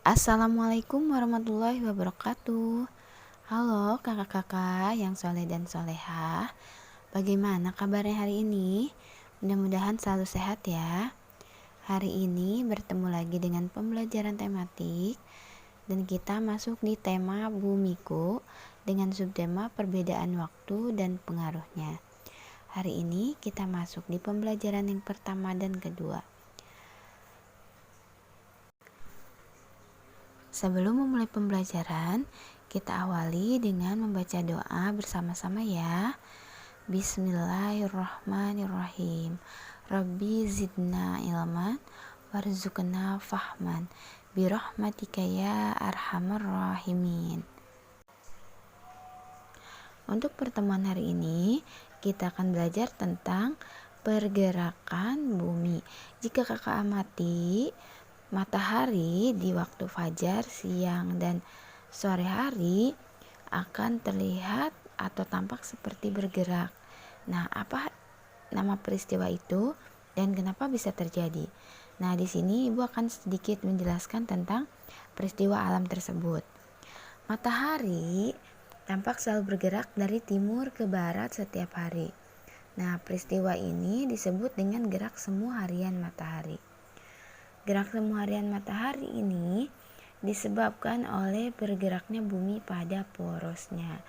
Assalamualaikum warahmatullahi wabarakatuh. Halo kakak-kakak yang soleh dan solehah. Bagaimana kabarnya hari ini? Mudah-mudahan selalu sehat ya. Hari ini bertemu lagi dengan pembelajaran tematik dan kita masuk di tema bumiku dengan subtema perbedaan waktu dan pengaruhnya. Hari ini kita masuk di pembelajaran yang pertama dan kedua. Sebelum memulai pembelajaran, kita awali dengan membaca doa bersama-sama ya. Bismillahirrahmanirrahim. Rabbi zidna ilman warzuqna fahman birahmatika ya arhamar rahimin. Untuk pertemuan hari ini, kita akan belajar tentang pergerakan bumi. Jika kakak amati, matahari di waktu fajar, siang, dan sore hari akan terlihat atau tampak seperti bergerak. Nah, apa nama peristiwa itu dan kenapa bisa terjadi? Nah, di sini Ibu akan sedikit menjelaskan tentang peristiwa alam tersebut. Matahari tampak selalu bergerak dari timur ke barat setiap hari. Nah, peristiwa ini disebut dengan gerak semu harian matahari. Gerak semu harian matahari ini disebabkan oleh bergeraknya bumi pada porosnya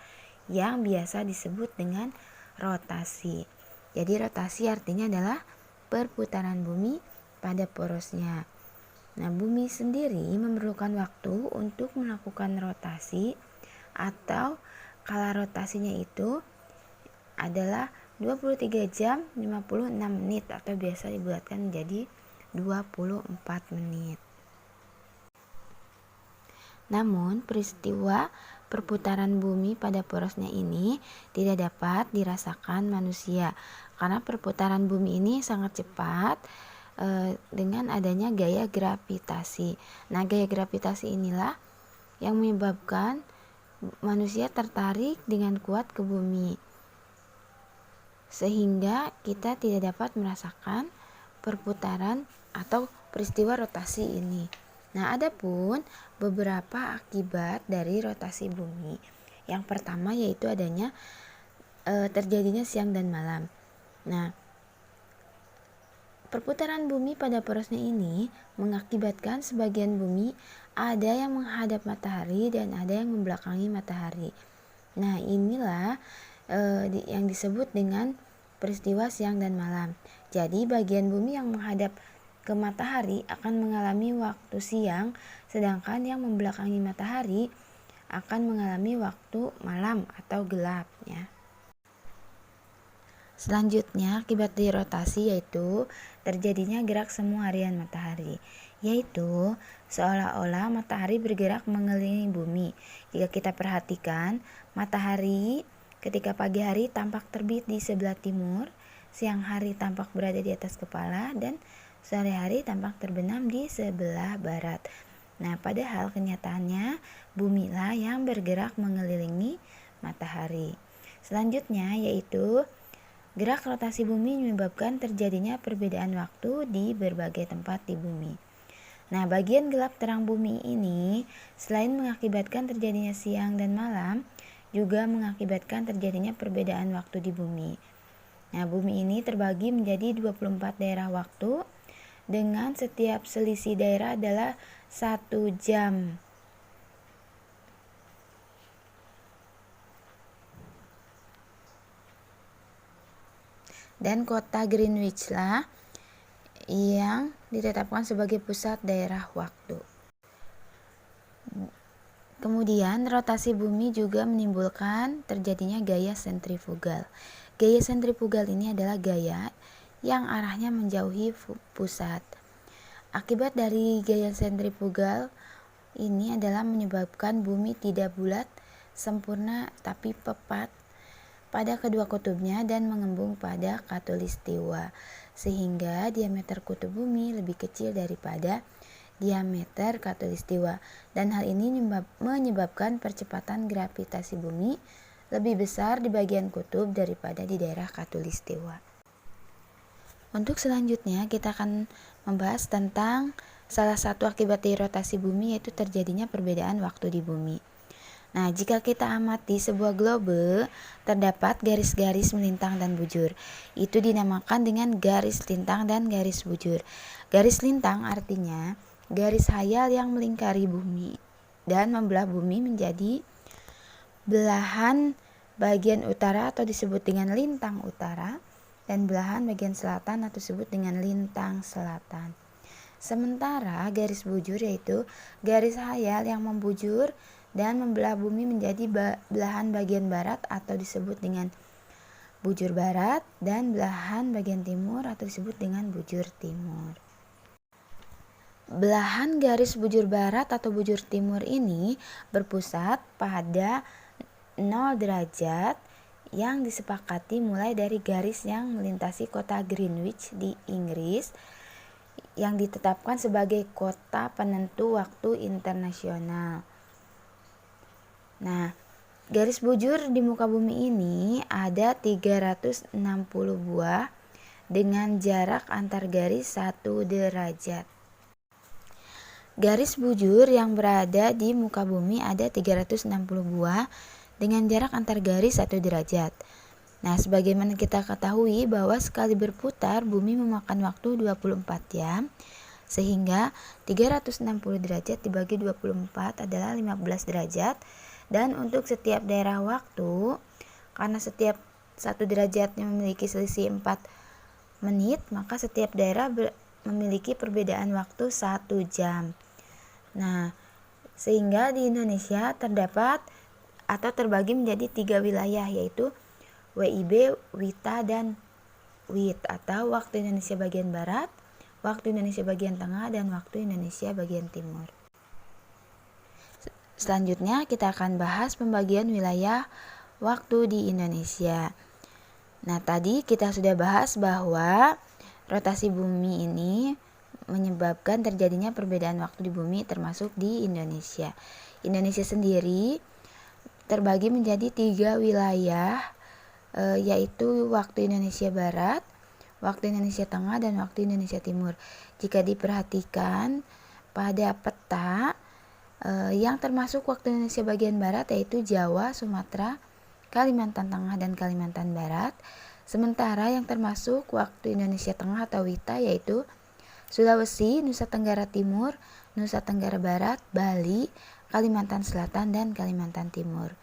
yang biasa disebut dengan rotasi. Jadi rotasi artinya adalah perputaran bumi pada porosnya. Nah, bumi sendiri memerlukan waktu untuk melakukan rotasi atau kala rotasinya itu adalah 23 jam 56 menit atau biasa dibulatkan menjadi 24 menit. Namun, peristiwa perputaran bumi pada porosnya ini tidak dapat dirasakan manusia karena perputaran bumi ini sangat cepat dengan adanya gaya gravitasi. Nah, gaya gravitasi inilah yang menyebabkan manusia tertarik dengan kuat ke bumi sehingga kita tidak dapat merasakan perputaran atau peristiwa rotasi ini. Nah, adapun beberapa akibat dari rotasi bumi. Yang pertama yaitu adanya terjadinya siang dan malam. Nah, perputaran bumi pada porosnya ini mengakibatkan sebagian bumi ada yang menghadap matahari dan ada yang membelakangi matahari. Nah, inilah yang disebut dengan peristiwa siang dan malam. Jadi bagian bumi yang menghadap ke matahari akan mengalami waktu siang, sedangkan yang membelakangi matahari akan mengalami waktu malam atau gelap ya. Selanjutnya akibat dari rotasi yaitu terjadinya gerak semu harian matahari, yaitu seolah-olah matahari bergerak mengelilingi bumi. Jika kita perhatikan, matahari ketika pagi hari tampak terbit di sebelah timur, siang hari tampak berada di atas kepala, dan sore hari tampak terbenam di sebelah barat. Nah, padahal kenyataannya bumilah yang bergerak mengelilingi matahari. Selanjutnya yaitu gerak rotasi bumi menyebabkan terjadinya perbedaan waktu di berbagai tempat di bumi. Nah, bagian gelap terang bumi ini selain mengakibatkan terjadinya siang dan malam, juga mengakibatkan terjadinya perbedaan waktu di bumi. Nah, bumi ini terbagi menjadi 24 daerah waktu dengan setiap selisih daerah adalah 1 jam. Dan kota Greenwich lah yang ditetapkan sebagai pusat daerah waktu. Kemudian rotasi bumi juga menimbulkan terjadinya gaya sentrifugal. Gaya sentrifugal ini adalah gaya yang arahnya menjauhi pusat. Akibat dari gaya sentrifugal ini adalah menyebabkan bumi tidak bulat sempurna tapi tepat pada kedua kutubnya dan mengembung pada khatulistiwa, sehingga diameter kutub bumi lebih kecil daripada diameter khatulistiwa, dan hal ini menyebabkan percepatan gravitasi bumi lebih besar di bagian kutub daripada di daerah khatulistiwa. Untuk selanjutnya kita akan membahas tentang salah satu akibat dari rotasi bumi yaitu terjadinya perbedaan waktu di bumi. Nah, jika kita amati sebuah globe, terdapat garis-garis melintang dan bujur. Itu dinamakan dengan garis lintang dan garis bujur. Garis lintang artinya garis hayal yang melingkari bumi dan membelah bumi menjadi belahan bagian utara atau disebut dengan lintang utara, dan belahan bagian selatan atau disebut dengan lintang selatan. Sementara garis bujur yaitu garis hayal yang membujur dan membelah bumi menjadi belahan bagian barat atau disebut dengan bujur barat, dan belahan bagian timur atau disebut dengan bujur timur. Belahan garis bujur barat atau bujur timur ini berpusat pada 0 derajat yang disepakati mulai dari garis yang melintasi kota Greenwich di Inggris yang ditetapkan sebagai kota penentu waktu internasional. Nah, garis bujur di muka bumi ini ada 360 buah dengan jarak antar garis 1 derajat. Garis bujur yang berada di muka bumi ada 360 buah dengan jarak antar garis 1 derajat. Nah, sebagaimana kita ketahui bahwa sekali berputar bumi memakan waktu 24 jam, sehingga 360 derajat dibagi 24 adalah 15 derajat. Dan untuk setiap daerah waktu, karena setiap 1 derajatnya memiliki selisih 4 menit, maka setiap daerah memiliki perbedaan waktu 1 jam. Nah, sehingga di Indonesia terdapat atau terbagi menjadi 3 wilayah, yaitu WIB, WITA, dan WIT atau waktu Indonesia bagian Barat, waktu Indonesia bagian Tengah, dan waktu Indonesia bagian Timur. Selanjutnya kita akan bahas pembagian wilayah waktu di Indonesia. Nah, tadi kita sudah bahas bahwa rotasi bumi ini menyebabkan terjadinya perbedaan waktu di bumi termasuk di Indonesia. Indonesia sendiri terbagi menjadi 3 wilayah, yaitu waktu Indonesia Barat, waktu Indonesia Tengah, dan waktu Indonesia Timur. Jika diperhatikan pada peta, yang termasuk waktu Indonesia bagian Barat yaitu Jawa, Sumatera, Kalimantan Tengah, dan Kalimantan Barat. Sementara yang termasuk waktu Indonesia Tengah atau WITA yaitu Sulawesi, Nusa Tenggara Timur, Nusa Tenggara Barat, Bali, Kalimantan Selatan, dan Kalimantan Timur.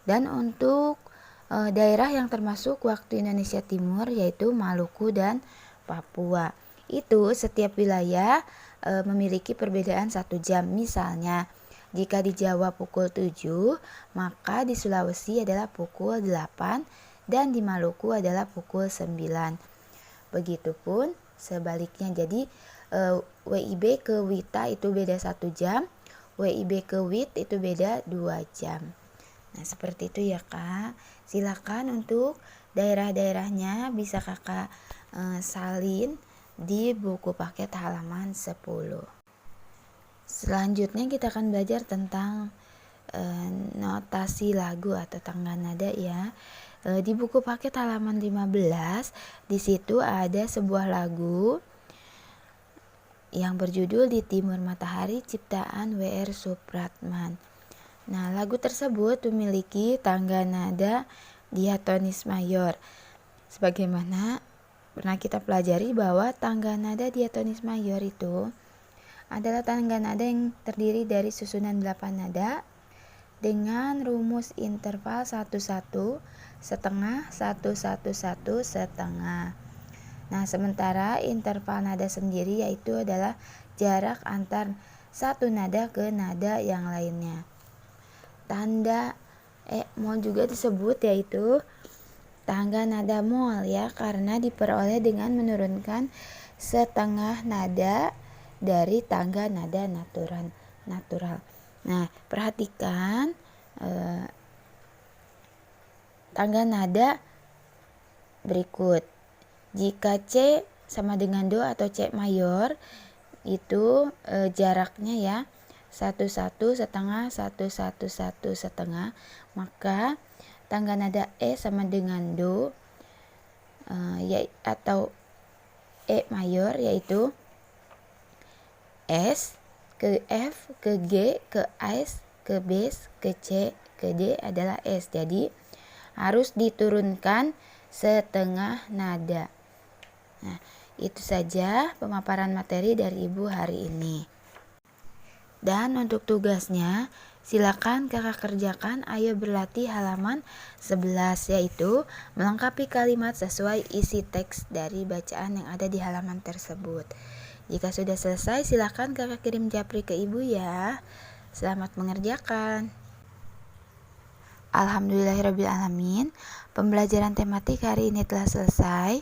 Dan untuk daerah yang termasuk waktu Indonesia Timur yaitu Maluku dan Papua. Itu setiap wilayah memiliki perbedaan 1 jam. Misalnya, jika di Jawa pukul 7, maka di Sulawesi adalah pukul 8 dan di Maluku adalah pukul 9. Begitupun sebaliknya. Jadi WIB ke WITA itu beda 1 jam, WIB ke WIT itu beda 2 jam. Nah, seperti itu ya Kak. Silakan untuk daerah-daerahnya bisa Kakak salin di buku paket halaman 10. Selanjutnya kita akan belajar tentang notasi lagu atau tangga nada ya. Di buku paket halaman 15, di situ ada sebuah lagu yang berjudul Di Timur Matahari ciptaan W.R. Supratman. Nah, lagu tersebut memiliki tangga nada diatonis mayor. Sebagaimana pernah kita pelajari bahwa tangga nada diatonis mayor itu adalah tangga nada yang terdiri dari susunan 8 nada dengan rumus interval 1-1, setengah, 1-1-1, setengah. Nah, sementara interval nada sendiri yaitu adalah jarak antar satu nada ke nada yang lainnya. Tanda mol juga disebut yaitu tangga nada mol ya, karena diperoleh dengan menurunkan setengah nada dari tangga nada natural. Nah, perhatikan tangga nada berikut. Jika C sama dengan Do atau C mayor, itu jaraknya ya 1-1 setengah, 1-1-1 setengah, maka tangga nada E sama dengan Do atau E mayor, yaitu S, ke F, ke G, ke S, ke B, ke C, ke D adalah S. Jadi harus diturunkan setengah nada. Nah, itu saja pemaparan materi dari Ibu hari ini. Dan untuk tugasnya, silakan kakak kerjakan. Ayo berlatih halaman 11, yaitu melengkapi kalimat sesuai isi teks dari bacaan yang ada di halaman tersebut. Jika sudah selesai, silakan kakak kirim japri ke Ibu ya. Selamat mengerjakan. Alhamdulillahirrabbilalamin. Pembelajaran tematik hari ini telah selesai.